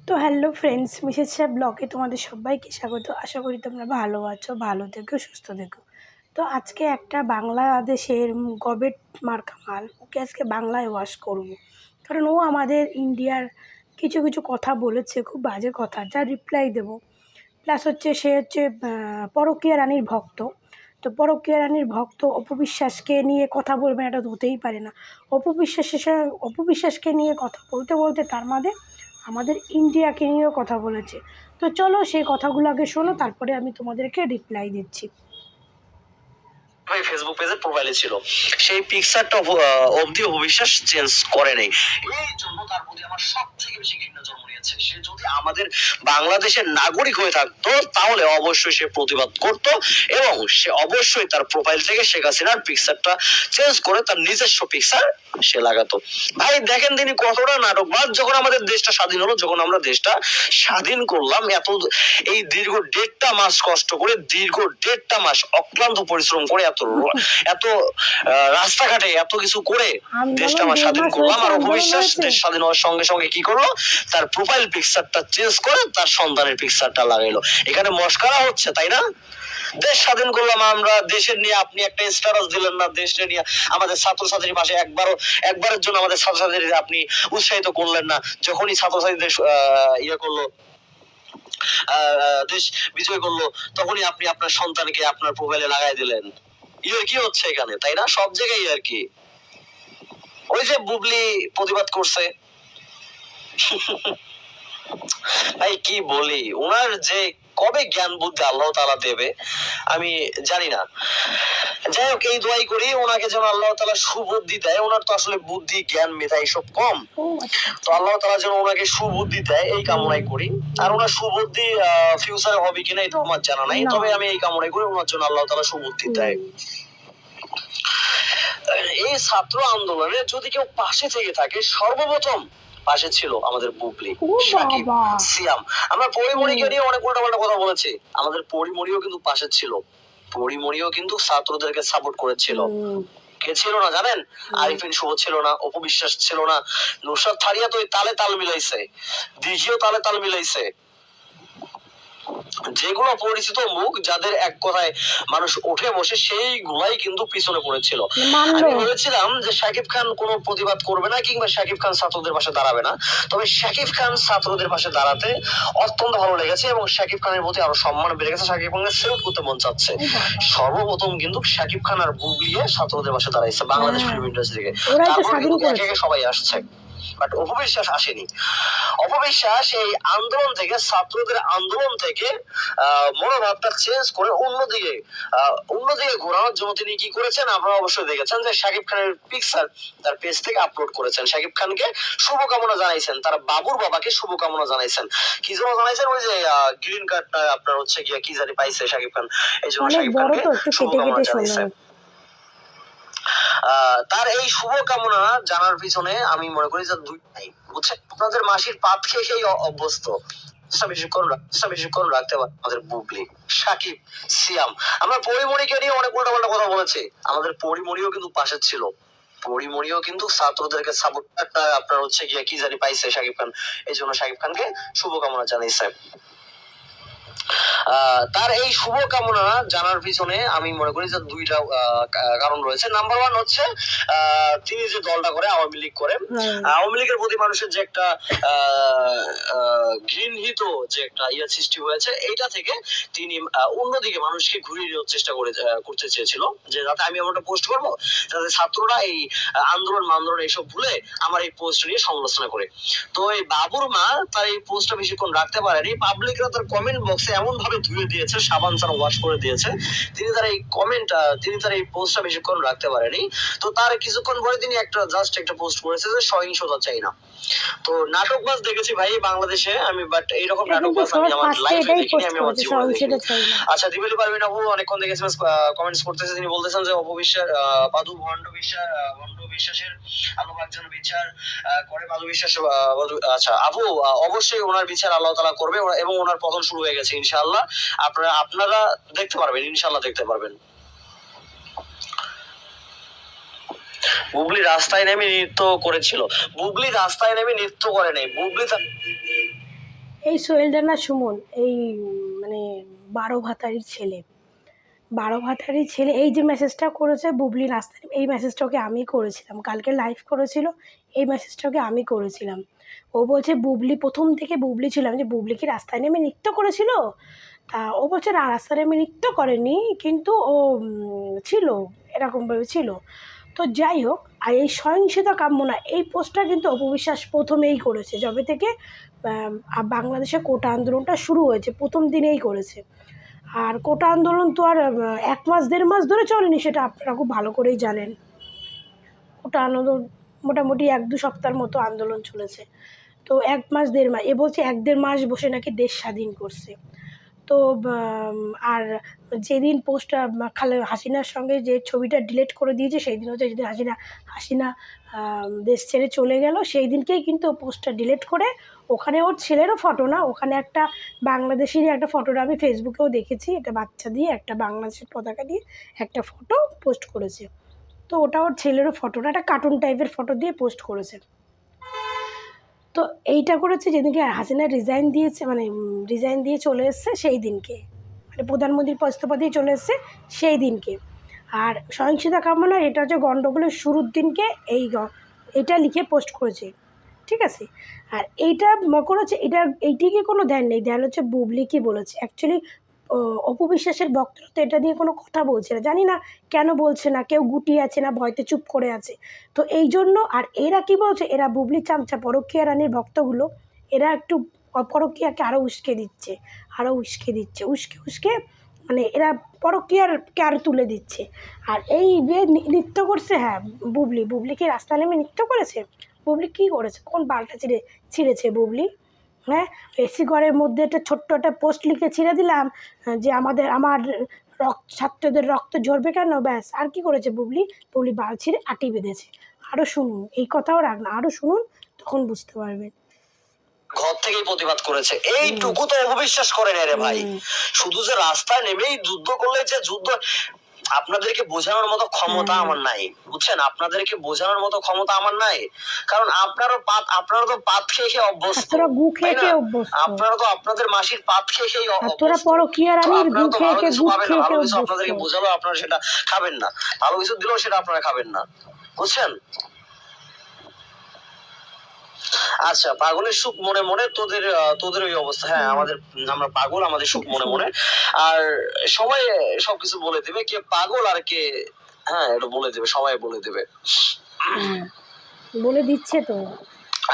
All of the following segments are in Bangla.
তো হ্যালো ফ্রেন্ডস, মিসেস শাহ ব্লগে তোমাদের সবাইকে স্বাগত। আশা করি তোমরা ভালো আছো, ভালো থেকো, সুস্থ থেকো। তো আজকে একটা বাংলাদেশের গবেট মার্কা মাল, ওকে আজকে বাংলায় ওয়াশ করব। কারণ ও আমাদের ইন্ডিয়ার কিছু কিছু কথা বলেছে, খুব বাজে কথা, যা রিপ্লাই দেবো। প্লাস হচ্ছে সে হচ্ছে পরকীয়া রানীর ভক্ত। তো পরকীয়া রানীর ভক্ত অপু বিশ্বাসকে নিয়ে কথা বলবেন, এটা তো হতেই পারে না। অপু বিশ্বাসকে নিয়ে কথা বলতে বলতে তার মাঝে আমাদের ইন্ডিয়াকে নিয়েও কথা বলেছে। তো চলো সেই কথাগুলো আগে শোনো, তারপরে আমি তোমাদেরকে রিপ্লাই দিচ্ছি। ফেসবুক পেজের প্রোফাইলে ছিল, সেই পিকচারটা অবধি অবিশ্বাস চেঞ্জ করে নেই। এই জন্য তার প্রতি আমার সব থেকে বেশি ঘৃণা জন্ম নিয়েছে। সে যদি আমাদের বাংলাদেশের নাগরিক হয়ে থাকতো তাহলে অবশ্যই সে প্রতিবাদ করত এবং সে অবশ্যই তার প্রোফাইল থেকে শেখ হাসিনার পিকচারটা চেঞ্জ করে তার নিজস্ব পিকচার সে লাগাতো। ভাই দেখেন তিনি কতটা নাটকবাজ। যখন আমাদের দেশটা স্বাধীন হলো, যখন আমরা দেশটা স্বাধীন করলাম, এই দীর্ঘ 1.5 মাস কষ্ট করে, দীর্ঘ 1.5 মাস অক্লান্ত পরিশ্রম করে, এত রাস্তাঘাটে এত কিছু করে দেশটা আমরা স্বাধীন করলাম। আর অপবিশ্বাস দেশ স্বাধীন হওয়ার সঙ্গে সঙ্গে কি করলো, তার প্রোফাইল পিকচারটা চেঞ্জ করে তার সন্তানের পিকচারটা লাগাইলো। এখানে মস্কারা হচ্ছে, তাই না? দেশ স্বাধীন করলাম আমরা, দেশের নিয়ে আপনি একটা স্ট্যাটাস দিলেন না, দেশটা নিয়ে আমাদের ছাত্রছাত্রীর পাশে একবারের জন্য আমাদের ছাত্রছাত্রীদের আপনি উৎসাহিত করলেন না। যখনই ছাত্রছাত্রীদের ইয়ে করলো, দেশ বিজয় করলো, তখনই আপনি আপনার সন্তানকে আপনার প্রোফাইলে লাগাই দিলেন। ইয়ার কি হচ্ছে এখানে, তাই না? সব জায়গায় ইয়ার কি। ওই যে বুবলি প্রতিবাদ করছে, ভাই কি বলি, ওনার যে কবে জ্ঞান বুদ্ধি আল্লাহ তাআলা দেবে আমি জানি না। যাই হোক, এই দোয়াই করি ওনাকে যেন আল্লাহ তাআলা সুবুদ্ধি দেয়। ওনার তো আসলে বুদ্ধি জ্ঞান মেধা এসব কম, তো আল্লাহ তাআলা যেন ওনাকে সুবুদ্ধি দেয় এই কামনাই করি। আর ওনার সুবুদ্ধি ফিউচারে হবে কিনা এটা আমার জানা নাই, তবে আমি এই কামনাই করি ওনার জন্য আল্লাহ তাআলা সুবুদ্ধি দেয়। এই ছাত্র আন্দোলনে যদি কেউ পাশে থেকে থাকে, সর্বপ্রথম পাশে ছিল আমাদের বুবলি, সাকিব, সিয়াম। আমরা পরিমণিকে নিয়ে অনেক উল্টাপাল্টা কথা বলেছি, আমাদের পরিমণিও কিন্তু পাশে ছিল। পরিমণিও কিন্তু ছাত্রদেরকে সাপোর্ট করেছিল। কে ছিল না জানেন? আরিফিন শুভ ছিল না, অপু বিশ্বাস ছিল না, নুসরাত ফারিয়া তো তালে তাল মিলাইছে, দিঘিও তালে তাল মিলাইছে। যেগুলো পরিচিত মুখ, যাদের এক কথায় মানুষ উঠে বসে, সেইগুলাই কিন্তু পিছনে পড়েছিল। আমি বলেছিলাম যে শাকিব খান কোনো প্রতিবাদ করবে না, কিংবা শাকিব খান ছাত্রদের পাশে দাঁড়াবে না। তবে শাকিব খান ছাত্রদের পাশে দাঁড়াতে অত্যন্ত ভালো লেগেছে এবং শাকিব খানের প্রতি আরো সম্মান বেড়ে গেছে। শাকিব খানকে সেলুট করতে মন চাচ্ছে। সর্বপ্রথম কিন্তু শাকিব খান আর বুবলি ছাত্রদের পাশে দাঁড়াইছে বাংলাদেশ ফিল্ম ইন্ডাস্ট্রি থেকে। তারপর কিন্তু একে একে সবাই আসছে, বাট অপবিশ্বাস আসেনি। অপবিশ্বাস এই আন্দোলন থেকে, ছাত্রদের আন্দোলন থেকে মনোভাবটা চেঞ্জ করে অন্যদিকে ঘোরানোর জন্য তিনি কি করেছেন আপনারা অবশ্যই দেখেছেন, যে শাকিব খানের পিকচার তার পেজ থেকে আপলোড করেছেন। শাকিব খানকে শুভকামনা জানাইছেন, তার বাবুর বাবাকে শুভকামনা জানাইছেন। কি জন্য জানাইছেন? ওই যে গ্রিন কার্ডটা আপনার হচ্ছে গিয়ে কি জানি পাইছে শাকিব খান, এই জন্য শাকিব খানকে শুভকামনা জানাইছেন। তার এই শুভকামনা জানার পিছনে আমি মনে করি যে দুইটাই, বুঝছেন? আপনাদের মাসির পাত খেয়ে সেই অভ্যস্ত। বেশিক্ষণ রাখতে পারে আমাদের বুবলি, সাকিব, সিয়াম। আমরা পরিমণিকে নিয়ে অনেক উল্টাপাল্টা কথা বলেছি, আমাদের পরিমণিও কিন্তু পাশে ছিল। পরিমণিও কিন্তু ছাত্রদেরকে সাপোর্ট আপনার হচ্ছে গিয়ে কি জানি পাইছে শাকিব খান, এই জন্য শাকিব খানকে শুভকামনা জানাইছে। তার এই শুভকামনা জানার পিছনে আমি মনে করি যে দুইটা কারণ রয়েছে। নাম্বার ওয়ান হচ্ছে তিনি যে দলটা করে, আওয়ামী লীগ করে, আওয়ামী লীগের প্রতি মানুষের যে একটা ঘৃণিত যে একটা সৃষ্টি হয়েছে, এইটা থেকে তিনি অন্যদিকে মানুষকে ঘুরিয়ে দেওয়ার চেষ্টা করতে চেয়েছিল, যে যাতে আমি এমনটা পোস্ট করবো যাতে ছাত্ররা এই আন্দোলন এইসব ভুলে আমার এই পোস্ট নিয়ে সমালোচনা করে। তো এই বাবুর মা তার এই পোস্টটা বেশিক্ষণ রাখতে পারেনি। পাবলিকরা তার কমেন্ট বক্সে এমন ভাবে ধুয়ে দিয়েছে, সাবান ছাড়া ওয়াশ করে দিয়েছে, তিনি তার এই পোস্টটা বেশিক্ষণ রাখতে পারেনি। তো তার কিছুক্ষণ পরে তিনি জাস্ট একটা পোস্ট করেছে যে সহিংসতা চাই না। তো নাটকবাজ দেখেছি ভাই বাংলাদেশে আমি, বাট এইরকম নাটকবাজ আমি আমার লাইফে দেখিনি, আমি আমার জীবনে দেখিনি। আচ্ছা, দিবেলি পারবেন আপু অনেকক্ষণ থেকে কমেন্টস করতেছে, তিনি বলতেছেন যে অপবিশ্বাস বাদু ভণ্ড বিশ্বাসের আল্লাহ যেন বিচার করে। বাদু বিশ্বাস, আচ্ছা আপু, অবশ্যই ওনার বিচার আল্লাহ তাআলা করবে এবং ওনার পতন শুরু হয়ে গেছে ইনশাআল্লাহ। আপনারা দেখতে পারবেন, ইনশাআল্লাহ দেখতে পারবেন। বুবলি রাস্তায় নেমে নৃত্য করেছিল। বুবলি রাস্তায় নেমে নৃত্য করে নাই, বুবলি এই সোহেল রানা সুমন এই মানে 12 ভাতারির ছেলে, 12 ভাতারির ছেলে এই যে মেসেজটা করেছে বুবলি রাস্তায়, এই মেসেজটা ওকে আমি করেছিলাম, কালকে লাইভ করেছিল, এই মেসেজটা ওকে আমি করেছিলাম। ও বলছে বুবলি প্রথম থেকে বুবলি ছিল, আমি যে বুবলি কি রাস্তায় নেমে নৃত্য করেছিল, তা ও বলছে না রাস্তায় নেমে নৃত্য করেনি, কিন্তু ও ছিল এরকমভাবে ছিল। তো যাই হোক, আর এই সহিংসতা কাম্য না, এই পোস্টটা কিন্তু অপবিশ্বাস প্রথমেই করেছে, যবে থেকে বাংলাদেশে কোটা আন্দোলনটা শুরু হয়েছে প্রথম দিনেই করেছে। আর কোটা আন্দোলন তো আর 1 মাস 1.5 মাস ধরে চলেনি, সেটা আপনারা খুব ভালো করেই জানেন। কোটা আন্দোলন মোটামুটি 1-2 সপ্তাহের মতো আন্দোলন চলেছে। তো 1 মাস 1.5 মাস, এ বলছে 1-1.5 মাস বসে নাকি দেশ স্বাধীন করছে। তো আর যেদিন পোস্টটা হাসিনার সঙ্গে যে ছবিটা ডিলিট করে দিয়েছে, সেই দিন হচ্ছে যেদিন হাসিনা দেশ ছেড়ে চলে গেল, সেই দিনকেই কিন্তু পোস্টটা ডিলিট করে ওখানে ওর ছেলেরও ফটো না, ওখানে একটা বাংলাদেশেরই একটা ফটোটা আমি ফেসবুকেও দেখেছি, একটা বাচ্চা দিয়ে একটা বাংলাদেশের পতাকা দিয়ে একটা ফটো পোস্ট করেছে। তো ওটা ওর ছেলেরও ফটো না, একটা কার্টুন টাইপের ফটো দিয়ে পোস্ট করেছে। তো এইটা করেছে যেদিনকে হাসিনা রিজাইন দিয়েছে, মানে রিজাইন দিয়ে চলে এসছে সেই দিনকে, মানে প্রধানমন্ত্রীর ইস্তফা দিয়ে চলে এসছে সেই দিনকে। আর সহিংসতা কামনা এটা হচ্ছে গণ্ডগোলের শুরুর দিনকে এটা লিখে পোস্ট করেছে, ঠিক আছে। আর এইটা করেছে, এইটিকে কোনো ধ্যান নেই, ধ্যান হচ্ছে বুবলি কি বলেছে অ্যাকচুয়ালি। অপবিশ্বাসের ভক্তরা তো এটা নিয়ে কোনো কথা বলছে না, জানি না কেন বলছে না, কেউ গুটিয়ে আছে না ভয়তে চুপ করে আছে। তো এই জন্য, আর এরা কি বলছে, এরা বুবলি চামচা পরকীয়া রানীর ভক্তগুলো, এরা একটু পরকীয়াকে আরও উস্কে দিচ্ছে, উস্কে উস্কে মানে এরা পরকীয়ারকে আরও তুলে দিচ্ছে। আর এই যে নৃত্য করছে, হ্যাঁ বুবলি কি রাস্তায় নেমে নৃত্য করেছে? বুবলি কী করেছে, কোন বালটা ছিঁড়েছে বুবলি? হ্যাঁ, এসি ঘরের মধ্যে একটা ছোট্ট একটা পোস্ট লিখে ছিঁড়ে দিলাম যে আমার ছাত্রদের রক্ত ঝরবে কেন, ব্যাস। আর কি করেছে বুবলি? বাল ছিঁড়ে আটি বেঁধেছে। আরও শুনুন, এই কথাও রাখ না, আরও শুনুন, তখন বুঝতে পারবেন। ঘর থেকেই প্রতিবাদ করেছে, এইটুকু তো অবিশ্বাস করে নেই রে ভাই। শুধু যে রাস্তায় নেমেই যুদ্ধ করলে যে যুদ্ধ, আপনাদেরকে বোঝানোর মতো ক্ষমতা আমার নাই, বুঝছেন? আপনাদেরকে বোঝানোর মতো ক্ষমতা আমার নাই, কারণ আপনারা তো পাত খেয়ে খেয়ে অভ্যস্ত, তোরা গু খেয়ে খেয়ে অভ্যস্ত, আপনারা তো আপনাদের মাসির পাত খেয়ে খেয়ে তোরা পরকীয়া রানীর গু খেয়ে খেয়ে গু খেয়ে খেয়ে অভ্যস্ত। আপনাদেরকে বোঝালো, আপনারা সেটা খাবেন না, ভালো কিছু দিলেও সেটা আপনারা খাবেন না, বুঝছেন? আচ্ছা, পাগলের সুখ মনে মনে, তোদের ওই অবস্থা। হ্যাঁ, আমরা পাগল, আমাদের সুখ মনে মনে। আর সময় সবকিছু বলে দেবে কে পাগল আর কে, হ্যাঁ এটা বলে দেবে, সময় বলে দেবে, বলে দিচ্ছে তো।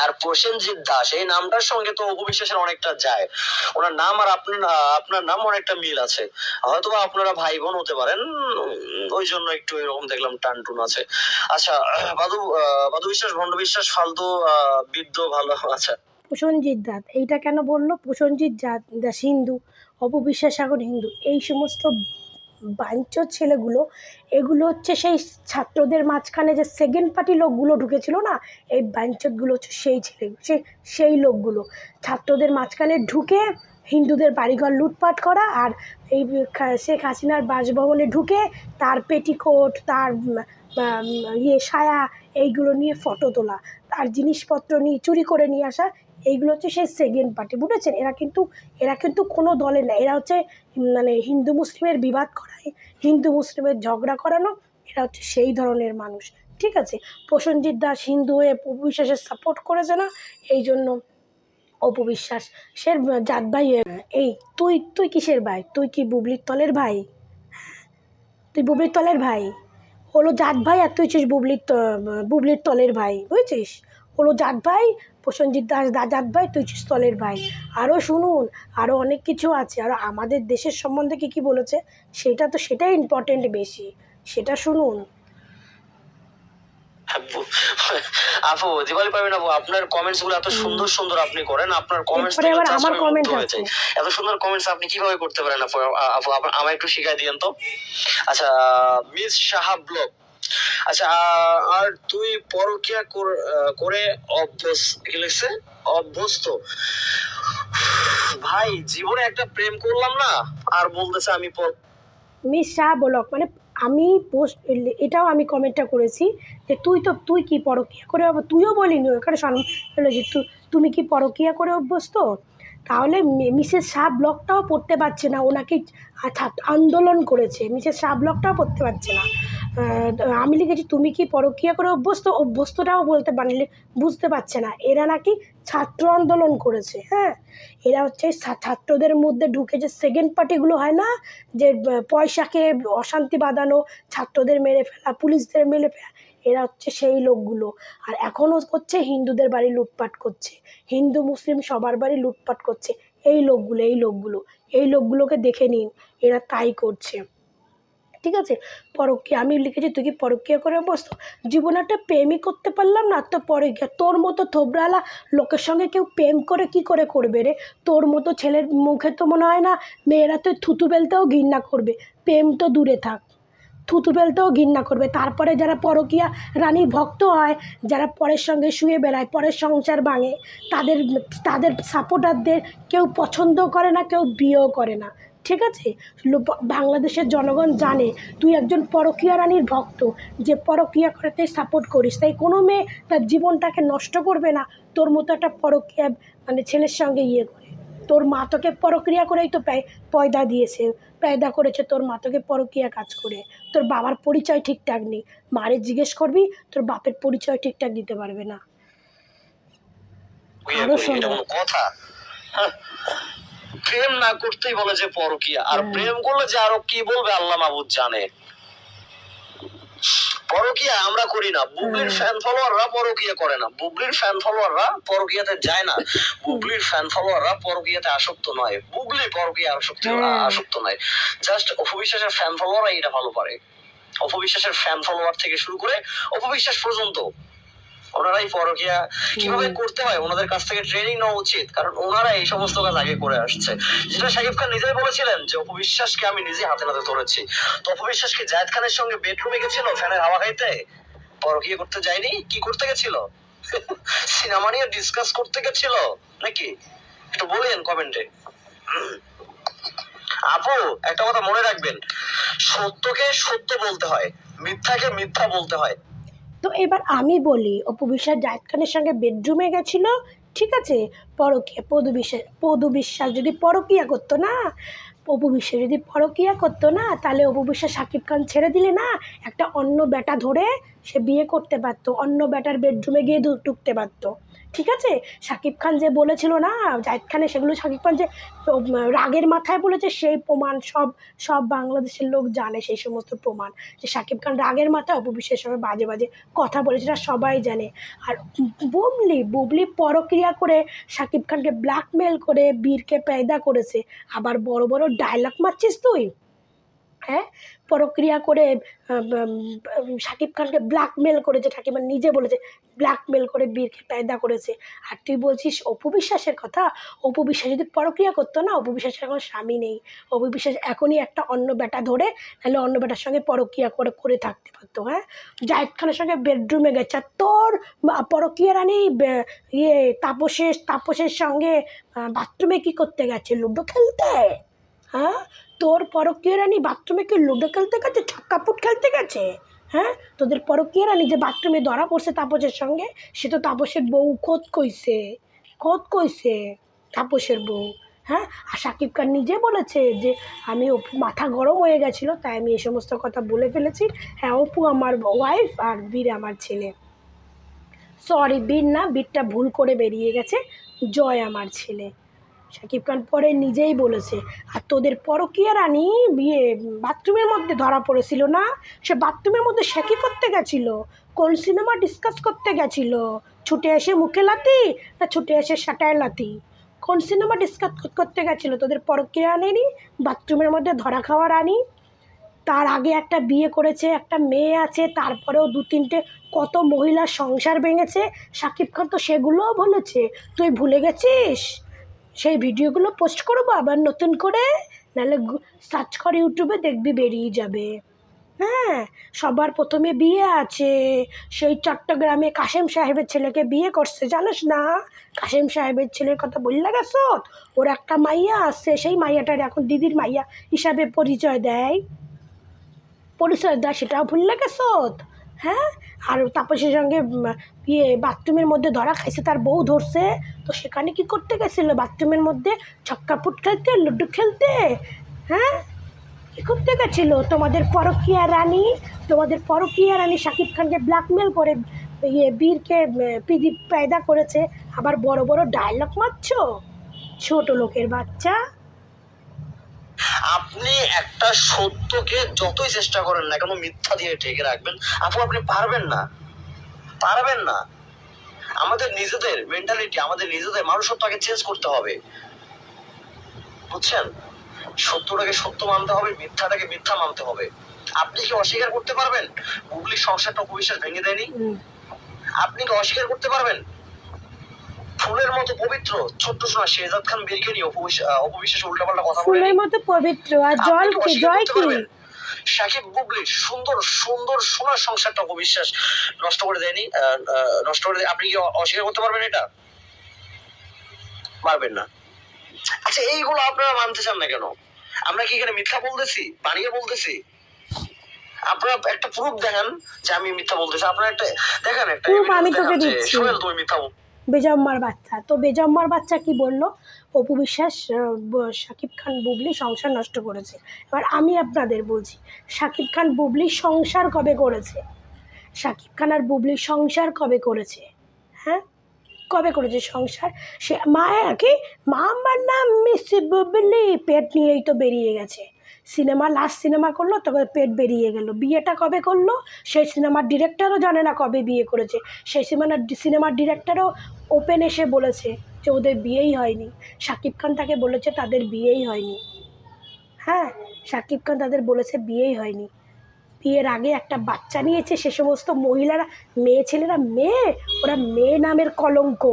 আর প্রসেনজিৎ দাস এই নামটার সঙ্গে তো অপবিশ্বাসের অনেকটা যায়, ওনার নাম আর আপনার নাম অনেকটা মিল আছে, হয়তোবা আপনারা ভাই বোন হতে পারেন, ওই জন্য একটু এরকম দেখলাম টানটুন আছে। আচ্ছা, বাদু বিশ্বাস, ভণ্ড বিশ্বাস, ফালতু বিদ্য ভালো। আচ্ছা, প্রসেনজিৎ দাস এইটা কেন বললো? প্রসেনজিৎ দাস হিন্দু, অপবিশ্বাস এখন হিন্দু, এই সমস্ত বাঞ্চোর ছেলেগুলো, এগুলো হচ্ছে সেই ছাত্রদের মাঝখানে যে সেকেন্ড পার্টি লোকগুলো ঢুকেছিল না, এই বাঞ্চতগুলো হচ্ছে সেই সেই লোকগুলো ছাত্রদের মাঝখানে ঢুকে হিন্দুদের বাড়িঘর লুটপাট করা, আর এই শেখ হাসিনার বাসভবনে ঢুকে তার পেটিকোট, তার সায়া, এইগুলো নিয়ে ফটো তোলা, তার জিনিসপত্র নিয়ে চুরি করে নিয়ে আসা, এইগুলো হচ্ছে সেই সেকেন্ড পার্টি, বুঝেছেন? এরা কিন্তু কোনো দলে না, এরা হচ্ছে মানে হিন্দু মুসলিমের বিবাদ করায়, হিন্দু মুসলিমের ঝগড়া করানো, এরা হচ্ছে সেই ধরনের মানুষ, ঠিক আছে। প্রসেনজিৎ দাস হিন্দু হয়ে অপবিশ্বাসের সাপোর্ট করেছে না, এই জন্য অপবিশ্বাস সে জাত ভাই। এই তুই কিসের ভাই? তুই কি বুবলির তলের ভাই? তুই বুবলির তলের ভাই, হলো জাত ভাই, আর তুই ছিস বুবলির তলের ভাই, বুঝেছিস? হলো জাত ভাই, প্রসেনজিৎ দাস জাত ভাই, তুই ছিস তলের ভাই। আরও শুনুন, আরও অনেক কিছু আছে, আরও আমাদের দেশের সম্বন্ধে কী বলেছে, সেটাই ইম্পর্টেন্ট বেশি, সেটা শুনুন। আপু দিওয়ালি পাবেন আপু, আপনার কমেন্টস গুলো এত সুন্দর সুন্দর আপনি করেন, আপনার কমেন্টস থেকে আমার কমেন্ট আছে, এত সুন্দর কমেন্টস আপনি কিভাবে করতে পারেন আপু? আপু আমায় একটু শিখাই দিয়েন তো। আচ্ছা, মিস সাহা ব্লগ, আচ্ছা, আর তুই পরকিয়া করে কি লিখছে, অভ্যস্ত। ভাই জীবনে একটা প্রেম করলাম না, আর বলতেছে আমি মিস শাহ ব্লগ, মানে আমি পোস্ট, এটাও আমি কমেন্টটা করেছি যে তুই কি পরকিয়া করে, তুইও বলিনি ওখানে হলো যে তুমি কি পরকীয়া করে অভ্যস্ত? তাহলে মিসেস শাহ ব্লগটাও পড়তে পারছে না, ওনাকে আন্দোলন করেছে, মিসেস শাহ ব্লগটাও পড়তে পারছে না। আমি লিখেছি তুমি কি পরকীয়া করে অভ্যস্ত, অভ্যস্তটাও বলতে পারলে বুঝতে পারছে না। এরা নাকি ছাত্র আন্দোলন করেছে। হ্যাঁ, এরা হচ্ছে ছাত্রদের মধ্যে ঢুকে যে সেকেন্ড পার্টিগুলো হয় না, যে পয়সাকে অশান্তি বাঁধানো, ছাত্রদের মেরে ফেলা, পুলিশদের মেরে ফেলা, এরা হচ্ছে সেই লোকগুলো। আর এখনও করছে, হিন্দুদের বাড়ি লুটপাট করছে, হিন্দু মুসলিম সবার বাড়ি লুটপাট করছে এই লোকগুলোকে দেখে নিন, এরা তাই করছে। ঠিক আছে, পরকীয়া আমি লিখেছি তুই কি পরকীয়া করে বসতো? জীবনে একটা প্রেমই করতে পারলাম না, তো পরকীয়া? তোর মতো থোবড়ালা লোকের সঙ্গে কেউ প্রেম করে কি করে করবে রে? তোর মতো ছেলের মুখে তো মনে হয় না মেয়েরা তো থুতু ফেলতেও ঘৃণা করবে, প্রেম তো দূরে থাক, থুতু ফেলতেও ঘৃণা করবে। তারপরে যারা পরকীয়া রানীর ভক্ত হয়, যারা পরের সঙ্গে শুয়ে বেড়ায়, পরের সংসার ভাঙে, তাদের তাদের সাপোর্টারদের কেউ পছন্দ করে না, কেউ বিয়েও করে না। ঠিক আছে, বাংলাদেশের জনগণ জানে তুই একজন পরকীয়া রানীর ভক্ত, যে পরকীয়া করতে সাপোর্ট করিস, তাই কোনো মেয়ে তার জীবনটাকে নষ্ট করবে না তোর মতো একটা পরকীয়া ছেলের সঙ্গে করে। তোর মা তোকে পরক্রিয়া করেই তো পয়দা দিয়েছে, পয়দা করেছে তোর মা তোকে পরকীয়া কাজ করে। তোর বাবার পরিচয় ঠিকঠাক নেই, মারে জিজ্ঞেস করবি, তোর বাপের পরিচয় ঠিকঠাক দিতে পারবে না। আরো শোনো, এটা কোনো কথা? প্রেম না করতেই বলে যে পরকীয়া, আর প্রেম করলে যে আরো কি বলবে আল্লাহ মাবুদ জানে। পরকীয়া আমরা করি না, বুবলির ফ্যান ফলোয়াররা পরকীয়া করে না, বুবলির ফ্যান ফলোয়াররা পরকীয়াতে যায় না, বুবলির ফ্যান ফলোয়াররা পরকীয়াতে আসক্ত নয়, বুবলি পরকীয়া আসক্ত নয়, জাস্ট অপবিশ্বাসের ফ্যান ফলোয়াররা এটা ভালো পারে। অপবিশ্বাসের ফ্যান ফলোয়ার থেকে শুরু করে অপবিশ্বাস পর্যন্ত ওনারাই পরকীয়া কিভাবে করতে হয় ওনাদের কাছ থেকে ট্রেনিং নেওয়া উচিত, কারণ ওনারা এই সমস্ত কাজ আগে করে আসছে। যেটা শাকিব খান নিজেই বলেছিলেন যে অপবিশ্বাসকে আমি নিজে হাতে নাতে ধরেছি। তো অপবিশ্বাসকে জায়েদ খানের সঙ্গে বেডরুমে গেছিল ফ্যানের হাওয়া খাইতে, পরকীয়া করতে যায়নি? কি করতে গেছিল? সিনেমা নিয়ে ডিসকাস করতে গেছিল নাকি? একটু বলেন কমেন্টে। আপু একটা কথা মনে রাখবেন, সত্যকে সত্য বলতে হয়, মিথ্যাকে মিথ্যা বলতে হয়। তো এবার আমি বলি, অপু বিশ্বাস জায়েদ খানের সঙ্গে বেডরুমে গেছিল, ঠিক আছে, পরকীয়া। পদু বিশ্বাস যদি পরকীয়া করতো না, অপু বিশ্বাস যদি পরকীয়া করতো না, তাহলে অপু বিশ্বাস শাকিব খান ছেড়ে দিলে না, একটা অন্য বেটা ধরে সে বিয়ে করতে পারতো, অন্য বেটার বেডরুমে গিয়ে ঢুকতে পারতো। ঠিক আছে, শাকিব খান যে বলেছিল না জায়েদ খানে, সেগুলো শাকিব খান যে রাগের মাথায় বলেছে, সেই প্রমাণ সব বাংলাদেশের লোক জানে, সেই সমস্ত প্রমাণ যে শাকিব খান রাগের মাথায় অপু বিশ্বাসের সঙ্গে বাজে বাজে কথা বলেছে, এটা সবাই জানে। আর বুবলি পরক্রিয়া করে শাকিব খানকে ব্ল্যাকমেল করে বীরকে পেয়দা করেছে, আবার বড় বড় ডায়লগ মারছিস তুই। হ্যাঁ, পরক্রিয়া করে শাকিব খানকে ব্ল্যাকমেল করেছে, শাকিব খান নিজে বলেছে ব্ল্যাকমেল করে বীরকে পেয়দা করেছে। আর তুই বলছিস অপু বিশ্বাসের কথা? অপু বিশ্বাস যদি পরক্রিয়া করতো না, অপু বিশ্বাসের এখন স্বামী নেই, অপু বিশ্বাস এখনই একটা অন্য বেটা ধরে, নাহলে অন্য বেটার সঙ্গে পরক্রিয়া করে থাকতে পারতো। হ্যাঁ, জায়েদ খানের সঙ্গে বেডরুমে গেছে, আর তোর পরক্রিয়া রানী তাপসের সঙ্গে বাথরুমে কি করতে গেছে? লুডো খেলতে। হ্যাঁ, তোর পরকীয়া রানী বাথরুমে কি লুডো খেলতে গেছে, ছক্কাপুট খেলতে গেছে? হ্যাঁ, তোদের পরকীয়া রানী যে বাথরুমে ধরা পড়ছে তাপসের সঙ্গে, সে তো তাপসের বউ খোদ কইছে তাপসের বউ। হ্যাঁ, আর শাকিব খান নিজে বলেছে যে আমি মাথা গরম হয়ে গেছিলো, তাই আমি এই সমস্ত কথা বলে ফেলেছি। হ্যাঁ, অপু আমার ওয়াইফ আর বীর আমার ছেলে। সরি, বীর না, বীরটা ভুল করে বেরিয়ে গেছে, জয় আমার ছেলে। শাকিব খান পরে নিজেই বলেছে। আর তোদের পরকীয়া রানী বিয়ে বাথরুমের মধ্যে ধরা পড়েছিল না, সে বাথরুমের মধ্যে সে কী করতে গেছিলো? কোন সিনেমা ডিসকাস করতে গেছিলো? ছুটে এসে মুখে লাথি না ছুটে এসে সাটায় লাথি? কোন সিনেমা ডিসকাস করতে গেছিলো তোদের পরকীয়া রানী বাথরুমের মধ্যে ধরা খাওয়া রানী? তার আগে একটা বিয়ে করেছে, একটা মেয়ে আছে, তারপরেও 2-3টে কত মহিলার সংসার ভেঙেছে। শাকিব খান তো সেগুলোও বলেছে, তুই ভুলে গেছিস? সেই ভিডিওগুলো পোস্ট করবো আবার নতুন করে, নাহলে সার্চ কর ইউটিউবে, দেখবি বেরিয়ে যাবে। হ্যাঁ, সবার প্রথমে বিয়ে আছে, সেই চট্টগ্রামে কাশেম সাহেবের ছেলেকে বিয়ে করছে, জানিস না? কাশেম সাহেবের ছেলের কথা বললে গেছ, ওর একটা মাইয়া আছে, সেই মাইয়াটার এখন দিদির মাইয়া হিসাবে পরিচয় দেয়, সেটাও ভুললে গেছ। হ্যাঁ, আর তাপসের সঙ্গে বাথরুমের মধ্যে ধরা খাইছে, তার বউ ধরছে। তো সেখানে কি করতে গেছিল? বাথরুমের মধ্যে ছক্কাপুট খেলতে, লুডো খেলতে। হ্যাঁ, কি করতে গেছিল? তোমাদের পরকীয়া রানী শাকিব খানকে ব্ল্যাকমেল করে বীরকে পৃথিবী পয়দা করেছে, আবার বড় বড় ডায়লগ মারছো, ছোট লোকের বাচ্চা। আপনি একটা সত্যকে যতই চেষ্টা করেন না কেন মিথ্যা দিয়ে ঢেকে রাখবেন, আপু আপনি পারবেন না, পারবেন না। আমাদের নিজেদের মেন্টালিটি, আমাদের নিজেদের মানুষত্বকে চেঞ্জ করতে হবে, বুঝছেন? সত্যটাকে সত্য মানতে হবে, মিথ্যাটাকে মিথ্যা মানতে হবে। আপনি কি অস্বীকার করতে পারবেন বুবলির সংসারটা অপবিশ্বাস ভেঙে দেয়নি? আপনি কি অস্বীকার করতে পারবেন ফুলের মতো পবিত্র ছোট্ট সোনা শেহজাদ খান বীরকে নিয়ে অপবিশ্বাস উল্টাপাল্টা কথা বলে? ফুলের মতো পবিত্র, আর জল কি, জয় কি? সাকিব বুবলির সুন্দর সুন্দর সোনার সংসারটা অপবিশ্বাস নষ্ট করে দেয়নি? নষ্ট করে দেয়? আপনি কি অস্বীকার করতে পারবেন এটা? পারবেন না। আচ্ছা, এইগুলো আপনারা মানতে চান না কেন? আমরা কি এখানে মিথ্যা বলতেছি, বানিয়ে বলতেছি? আপনারা একটা প্রুফ দেখান যে আমি মিথ্যা বলতেছি। আপনারা একটা দেখান, একটা প্রুফ আমি এভিডেন্স তোকে দেখান যে দিচ্ছি। সোহেল তুমি মিথ্যা বল। বেজম্মার বাচ্চা, তো বেজম্মার বাচ্চা কি বললো? অপু বিশ্বাস শাকিব খান বুবলি সংসার নষ্ট করেছে। এবার আমি আপনাদের বলছি, শাকিব খান বুবলি সংসার কবে করেছে? শাকিব খান আর বুবলি সংসার কবে করেছে? হ্যাঁ, কবে করেছে সংসার? সে মা আমার নাম মিস বুবলি পেট নিয়েই তো বেরিয়ে গেছে। লাস্ট সিনেমা করলো, তবে পেট বেরিয়ে গেল। বিয়েটা কবে করলো? সেই সিনেমার ডিরেক্টরও জানে না কবে বিয়ে করেছে। সেই সিনেমার ডিরেক্টরও ওপেন এসে বলেছে যে ওদের বিয়েই হয়নি। শাকিব খান তাকে বলেছে তাদের বিয়েই হয়নি। হ্যাঁ, শাকিব খান তাদের বলেছে বিয়েই হয়নি। বিয়ের আগে একটা বাচ্চা নিয়েছে। সে সমস্ত মহিলারা, মেয়ে ছেলেরা, ওরা মেয়ে নামের কলঙ্ক।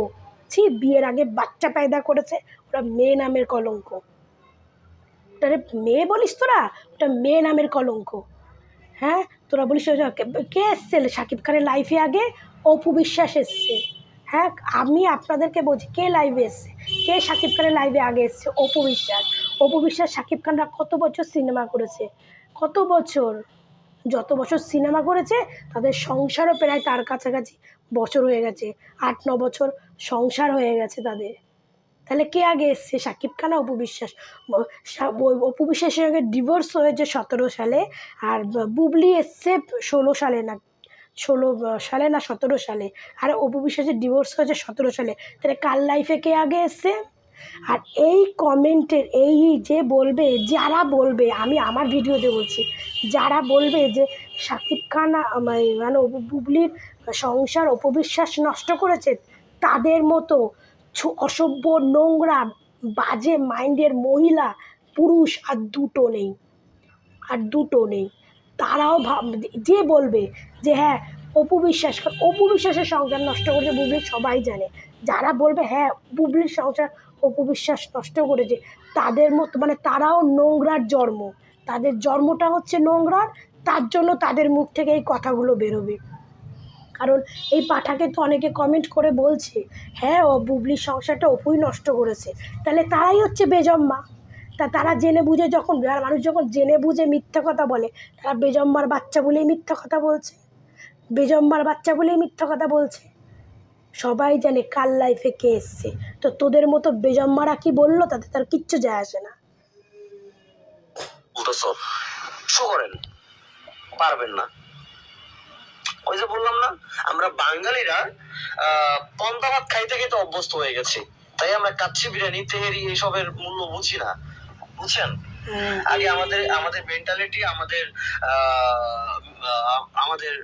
বিয়ের আগে বাচ্চা পয়দা করেছে, ওরা মেয়ে নামের কলঙ্ক। ওটারে মেয়ে বলিস তোরা? ওটা মেয়ে নামের কলঙ্ক। হ্যাঁ, তোরা বলিস কে এসছে শাকিব খানের লাইফে আগে? অপু বিশ্বাস এসছে। হ্যাঁ, আমি আপনাদেরকে বলছি, কে লাইভে এসছে, কে শাকিব খানের লাইভে আগে এসছে? অপু বিশ্বাস। অপু বিশ্বাস শাকিব খানরা কত বছর সিনেমা করেছে, কত বছর। যত বছর সিনেমা করেছে তাদের সংসারও প্রায় তার কাছাকাছি বছর হয়ে গেছে, 8-9 বছর সংসার হয়ে গেছে তাদের। তাহলে কে আগে এসছে, শাকিব খান না অপু বিশ্বাস? অপু বিশ্বাসের সঙ্গে ডিভোর্স হয়েছে 17 সালে, আর বুবলি এসছে 16 সালে না 17 সালে, আর অপু বিশ্বাসের ডিভোর্স হয়েছে 17 সালে। তাহলে কার লাইফে কে আগে এসছে? আর এই কমেন্টের এই যে বলবে, যারা বলবে, আমি আমার ভিডিওতে বলছি, যারা বলবে যে শাকিব খান মানে বুবলির সংসার অপবিশ্বাস নষ্ট করেছে, তাদের মতো অসভ্য, নোংরা, বাজে মাইন্ডের মহিলা পুরুষ আর দুটো নেই, আর দুটো নেই। তারাও যে বলবে যে হ্যাঁ অপু বিশ্বাসের সংসার নষ্ট করেছে বুবলি, সবাই জানে। যারা বলবে হ্যাঁ বুবলির সংসার অপু বিশ্বাস নষ্ট করেছে, তাদের মতো মানে তারাও নোংরার জন্ম, তাদের জন্মটা হচ্ছে নোংরার, তার জন্য তাদের মুখ থেকে এই কথাগুলো বেরোবে। কারণ এই পাঠাকে তো অনেকে কমেন্ট করে বলছে হ্যাঁ ও বুবলির সংসারটা অপুই নষ্ট করেছে, তাহলে তারাই হচ্ছে বেজম্মা। তারা জেনে বুঝে যখন, মানুষ যখন জেনে বুঝে মিথ্যা কথা বলে, তারা বেজম্মার বাচ্চা বলেই মিথ্যা কথা বলছে, বেজম্মার বাচ্চা বলেই মিথ্যা কথা বলছে। সবাই জানে কার লাইফে কে এসছে। তো তোদের মতো বেজম্মারা কি বললো তাতে তার কিচ্ছু যায় আসে না। শো করেন, পারবেন না। ওই যে বললাম না, আমরা বাঙালিরা পন্তা ভাত খাইতে খাইতে অভ্যস্ত হয়ে গেছি, তাই আমরা কাচ্চি বিরিয়ানি, তেহেরি এইসবের মূল্য বুঝি না, বুঝছেন? আগে আমাদের মেন্টালিটি, আমাদের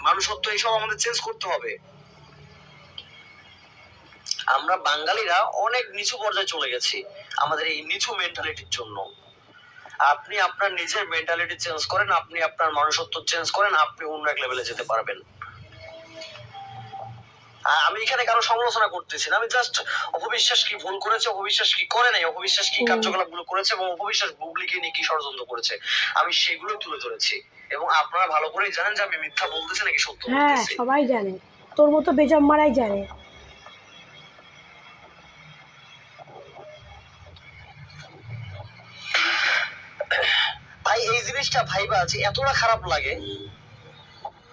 মানুষত্ব এইসব আমাদের চেঞ্জ করতে হবে। আমরা বাঙালিরা অনেক নিচু পর্যায়ে চলে গেছি আমাদের এই নিচু মেন্টালিটির জন্য। আপনি আপনার নিজের মেন্টালিটি চেঞ্জ করেন, আপনি আপনার মানুষত্ব চেঞ্জ করেন, আপনি অন্য এক লেভেলে যেতে পারবেন। আমি এখানে কারো সমালোচনা করতেছি না, আমি জাস্ট অপবিশ্বাস কি ভুল করেছে, অপবিশ্বাস কি করে নাই, অপবিশ্বাস কি কার্যকলাপ গুলো করেছে, এবং অপবিশ্বাস বুবলিকে নিয়ে কি ষড়যন্ত্র করেছে, আমি সেগুলো তুলে ধরেছি। এবং আপনারা ভালো করেই জানেন যে আমি মিথ্যা বলতেছি নাকি সত্য বলতেছি। হ্যাঁ, সবাই জানে, তোর মতো বেজম্মারাই জানে। ভাই এই জিনিসটা ভাইবা যে এতটা খারাপ লাগে,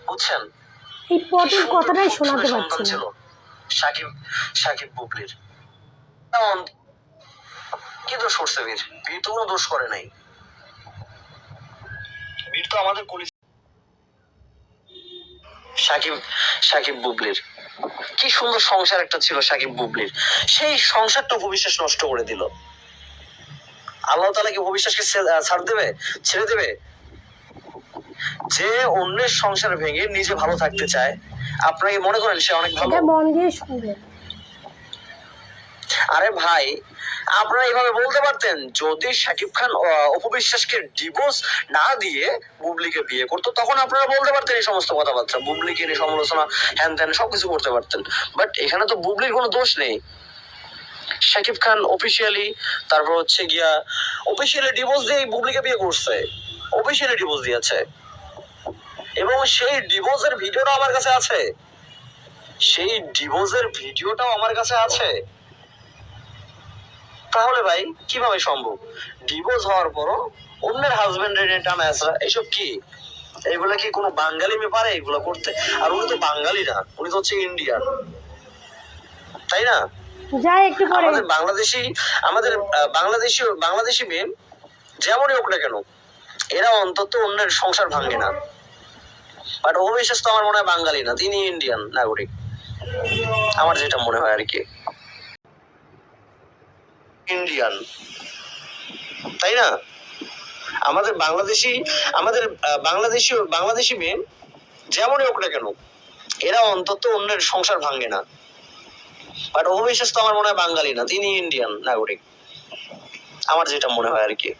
বুঝছেন? এই পটের সুন্দর কথাটাই ফুটফুটে শোনাতে সন্তান পারছি না। ছিল সাকিব সাকিব বুবলির। কি দোষ করছে বীর? বীর তো কোনো দোষ করে নাই। বীর তো আমাদের সাকিব সাকিব বুবলির কি সুন্দর সংসার একটা ছিল সাকিব বুবলির, সেই সংসারটা ভবিষ্যৎ নষ্ট করে দিল। আল্লাহ তাআলা কি ভবিষ্যৎকে ছাড় দেবে, ছেড়ে দেবে? যে অন্যের সংসার ভেঙে নিজে ভালো থাকতে চায়, আপনাকে মনে করেন সে অনেক ভালো? এটা মন দিয়ে শুনবেন। আরে ভাই, আপনারা এইভাবে বলতে পারতেন যদি শাকিব খান অপবিশ্বাসকে ডিভোর্স না দিয়ে বুবলিকে বিয়ে করতো, তখন আপনারা বলতে পারতেন এই সমস্ত কথাবার্তা, বুবলিকে নিয়ে সমালোচনা হ্যান ত্যান সবকিছু করতে পারতেন। বাট এখানে তো বুবলির কোনো দোষ নেই। শাকিব খান অফিসিয়ালি, তারপর হচ্ছে গিয়া অফিসিয়ালি ডিভোর্স দিয়ে বুবলিকে বিয়ে করছে, অফিসিয়ালি ডিভোর্স দিয়েছে, এবং সেই ডিভোর্সের ভিডিওটা আমার কাছে আছে, সেই ডিভোর্সের ভিডিওটাও আমার কাছে আছে। তাহলে ভাই কিভাবে সম্ভব ডিভোর্স হওয়ার পরও অন্যের হাজবেন্ডের টানা আসা? এসব কি, এগুলা কি কোনো বাঙালি মেয়ে পারে এগুলো করতে? আর উনি তো বাঙালি না, উনি তো হচ্ছে ইন্ডিয়ান, তাই না? যাই একটু পরে। আমাদের বাংলাদেশি, আমাদের বাংলাদেশি মেয়ে যেমনই হোক না কেন, এরা অন্তত অন্যের সংসার ভাঙে না। বাট অবিশ্বাস তো আমার মনে হয় বাঙালি না, তিনি ইন্ডিয়ান নাগরিক, আমার যেটা মনে হয় আর কি, ইন্ডিয়ান, তাই না? আমাদের বাংলাদেশি মেয়ে যেমনই হোক না কেন, এরা অন্তত অন্যের সংসার ভাঙে না। বাট অবিশ্বাস তো আমার মনে হয় বাঙালি না, তিনি ইন্ডিয়ান নাগরিক, আমার যেটা মনে হয় আর কি।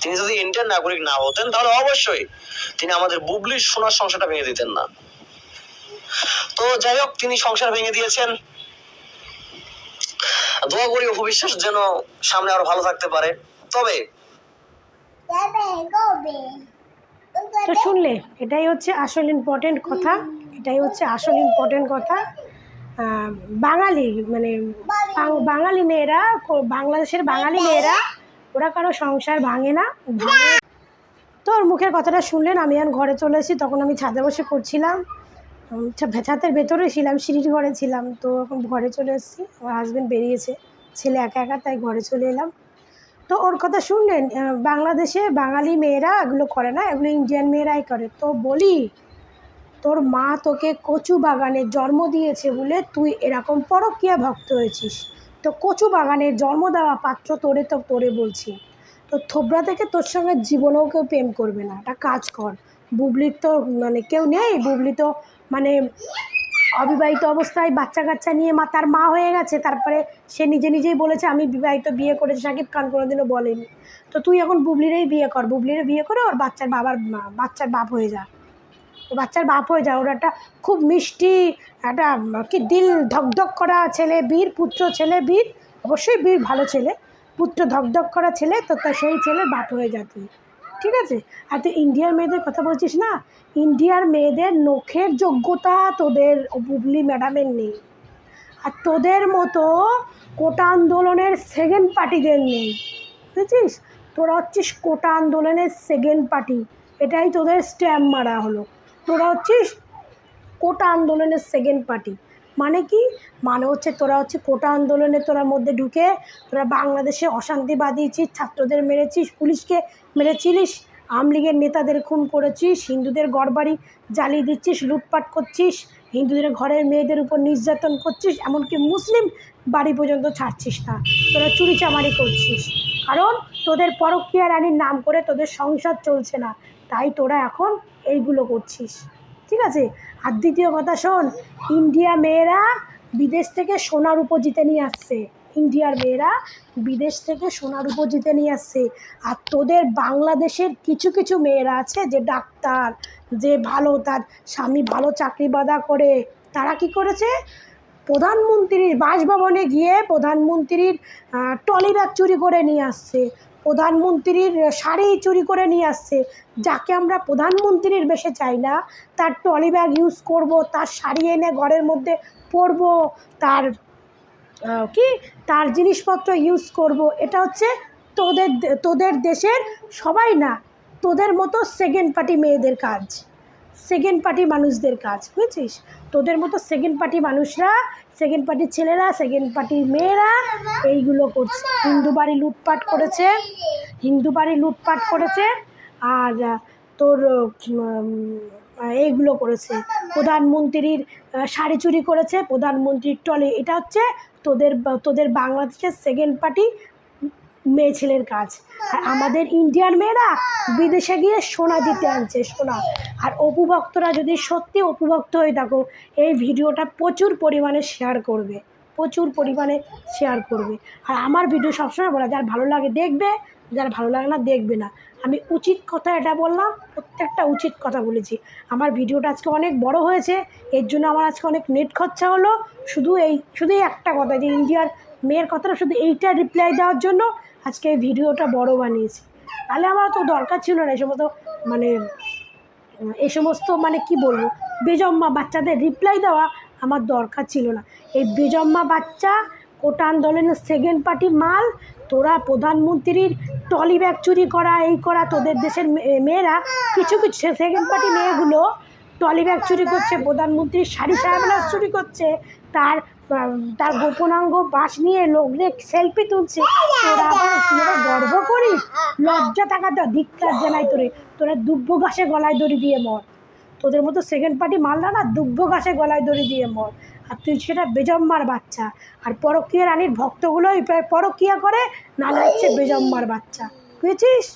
তিনি যদি ইন্ডিয়ান নাগরিক না হতেন তাহলে অবশ্যই তিনি আমাদের বুবলির সোনার সংসারটা ভেঙে দিতেন না। তো যাই হোক, তিনি সংসার ভেঙে দিয়েছেন। দোয়া করি অপবিশ্বাস যেন সামনে আরো ভালো থাকতে পারে। তবে তো শুনলে, এটাই হচ্ছে আসল ইম্পর্টেন্ট কথা, এটাই হচ্ছে আসল ইম্পর্টেন্ট কথা। বাঙালি মানে বাঙালি মেয়েরা, বাংলাদেশের বাঙালি মেয়েরা, ওরা কারো সংসার ভাঙে না। তো ওর মুখের কথাটা শুনলেন। আমি এখন ঘরে চলে এসেছি, তখন আমি ছাদে বসে করছিলাম, ছাদের ভেতরে ছিলাম, সিঁড়ির ঘরে ছিলাম। তো এখন ঘরে চলে এসেছি, আমার হাজব্যান্ড বেরিয়েছে, ছেলে একা একা, তাই ঘরে চলে এলাম। তো ওর কথা শুনলেন, বাংলাদেশে বাঙালি মেয়েরা এগুলো করে না, এগুলো ইন্ডিয়ান মেয়েরাই করে। তো বলি, তোর মা তোকে কচু বাগানে জন্ম দিয়েছে বলে তুই এরকম পরকীয়া ভক্ত হয়েছিস। তো কচু বাগানের জন্ম দেওয়া পাত্র তোরে বলছি, তো থোবরা থেকে তোর সঙ্গে জীবনেও কেউ প্রেম করবে না। একটা কাজ কর, বুবলির তো মানে কেউ নেই, বুবলি তো মানে অবিবাহিত অবস্থায় বাচ্চা কাচ্চা নিয়ে তার মা হয়ে গেছে, তারপরে সে নিজেই বলেছে আমি বিবাহিত, বিয়ে করেছে, শাকিব খান কোনোদিনও বলেনি। তো তুই এখন বুবলিরই বিয়ে কর, বুবলিরে বিয়ে করে ওর বাচ্চার বাপ হয়ে যা, ও বাচ্চার বাপ হয়ে যা। ওর একটা খুব মিষ্টি, একটা কি দিল ধকধক করা ছেলে, বীর পুত্র ছেলে, বীর অবশ্যই বীর ভালো ছেলে, পুত্র ধকধক করা ছেলে, তো তা সেই ছেলের বাপ হয়ে যা তুই, ঠিক আছে? আর তুই ইন্ডিয়ার মেয়েদের কথা বলছিস না, ইন্ডিয়ার মেয়েদের নখের যোগ্যতা তোদের বুবলি ম্যাডামের নেই, আর তোদের মতো কোটা আন্দোলনের সেকেন্ড পার্টিদের নেই, বুঝেছিস? তোরা হচ্ছিস কোটা আন্দোলনের সেকেন্ড পার্টি, এটাই তোদের স্ট্যাম্প মারা হলো। তোরা হচ্ছিস কোটা আন্দোলনের সেকেন্ড পার্টি। মানে কি? মানে হচ্ছে তোরা হচ্ছে কোটা আন্দোলনে তোরা মধ্যে ঢুকে তোরা বাংলাদেশে অশান্তি বাঁধিয়েছিস, ছাত্রদের মেরেছিস, পুলিশকে মেরেছিলিস, আওয়ামী লীগের নেতাদের খুন করেছিস, হিন্দুদের ঘরবাড়ি জ্বালিয়ে দিচ্ছিস, লুটপাট করছিস, হিন্দুদের ঘরের মেয়েদের উপর নির্যাতন করছিস, এমনকি মুসলিম বাড়ি পর্যন্ত ছাড়ছিস না, তোরা চুরিচামারি করছিস। কারণ তোদের পরকীয়া রানীর নাম করে তোদের সংসার চলছে না, তাই তোরা এখন এইগুলো করছিস, ঠিক আছে? আর দ্বিতীয় কথা শোন, ইন্ডিয়া মেয়েরা বিদেশ থেকে সোনার উপর জিতে নিয়ে আসছে, ইন্ডিয়ার মেয়েরা বিদেশ থেকে সোনার উপর জিতে নিয়ে আসছে। আর তোদের বাংলাদেশের কিছু মেয়েরা আছে যে ডাক্তার, যে ভালো, তার স্বামী ভালো চাকরি বাদা করে, তারা কি করেছে? প্রধানমন্ত্রীর বাসভবনে গিয়ে প্রধানমন্ত্রীর ট্রলি ব্যাগ চুরি করে নিয়ে আসছে, প্রধানমন্ত্রীর শাড়ি চুরি করে নিয়ে আসছে। যাকে আমরা প্রধানমন্ত্রীর বেশে চাই না, তার ট্রলি ব্যাগ ইউজ করব, তার শাড়ি এনে ঘরের মধ্যে পরব, তার তার জিনিসপত্র ইউজ করব। এটা হচ্ছে তোদের দেশের সবাই না, তোদের মতো সেকেন্ড পার্টি মেয়েদের কাজ। সেকেন্ড পার্টি মানুষদের কাজ, বুঝেছিস? তোদের মতো সেকেন্ড পার্টি মানুষরা, সেকেন্ড পার্টির ছেলেরা, সেকেন্ড পার্টির মেয়েরা এইগুলো করছে। হিন্দু বাড়ি লুটপাট করেছে আর তোর এইগুলো করেছে, প্রধানমন্ত্রীর শাড়ি চুরি করেছে, প্রধানমন্ত্রীর ট্রলি। এটা হচ্ছে তোদের বাংলাদেশের সেকেন্ড পার্টি মেয়ে ছেলের কাজ। আর আমাদের ইন্ডিয়ান মেয়েরা বিদেশে গিয়ে সোনা দিতে আনছে, সোনা। আর অপু ভক্তরা যদি সত্যি অপু ভক্ত হয়ে থাকো, এই ভিডিওটা প্রচুর পরিমাণে শেয়ার করবে, প্রচুর পরিমাণে শেয়ার করবে। আর আমার ভিডিও সবসময় বলা, যার ভালো লাগে দেখবে, যার ভালো লাগে না দেখবে না। আমি উচিত কথা এটা বললাম, প্রত্যেকটা উচিত কথা বলেছি। আমার ভিডিওটা আজকে অনেক বড় হয়েছে, এর জন্য আমার আজকে অনেক নেট খরচা হলো। শুধুই একটা কথা, যে ইন্ডিয়ার মেয়ের কথাটা শুধু এইটা রিপ্লাই দেওয়ার জন্য আজকে এই ভিডিওটা বড় বানিয়েছি। তাহলে আমার তো দরকার ছিল না এই সমস্ত মানে কি বলবো, বেজম্মা বাচ্চাদের রিপ্লাই দেওয়া আমার দরকার ছিল না। এই বেজম্মা বাচ্চা কোটা আন্দোলনের সেকেন্ড পার্টি মাল, তোরা প্রধানমন্ত্রীর ট্রলি ব্যাগ চুরি করা, এই করা, তোদের দেশের মেয়েরা কিছু সেকেন্ড পার্টি মেয়েগুলো ট্রলি ব্যাগ চুরি করছে, প্রধানমন্ত্রীর শাড়ি সায়াবাস চুরি করছে, তার গোপনাঙ্গ বাস নিয়ে লোকরে সেলফি তুলছে। তোরা গর্ব করিস? লজ্জা থাকাতে ধিক্কার জানাই তোরা দুব্ব ঘাসে গলায় দড়ি দিয়ে মর। তোদের মতো সেকেন্ড পার্টি মারলা না, দুব্ব ঘাসে গলায় দড়ি দিয়ে মর। আর তুই সেটা বেজম্মার বাচ্চা। আর পরকীয়া রানীর ভক্তগুলোই পরকীয়া করে, নাহলে হচ্ছে বেজম্মার বাচ্চা, বুঝেছিস?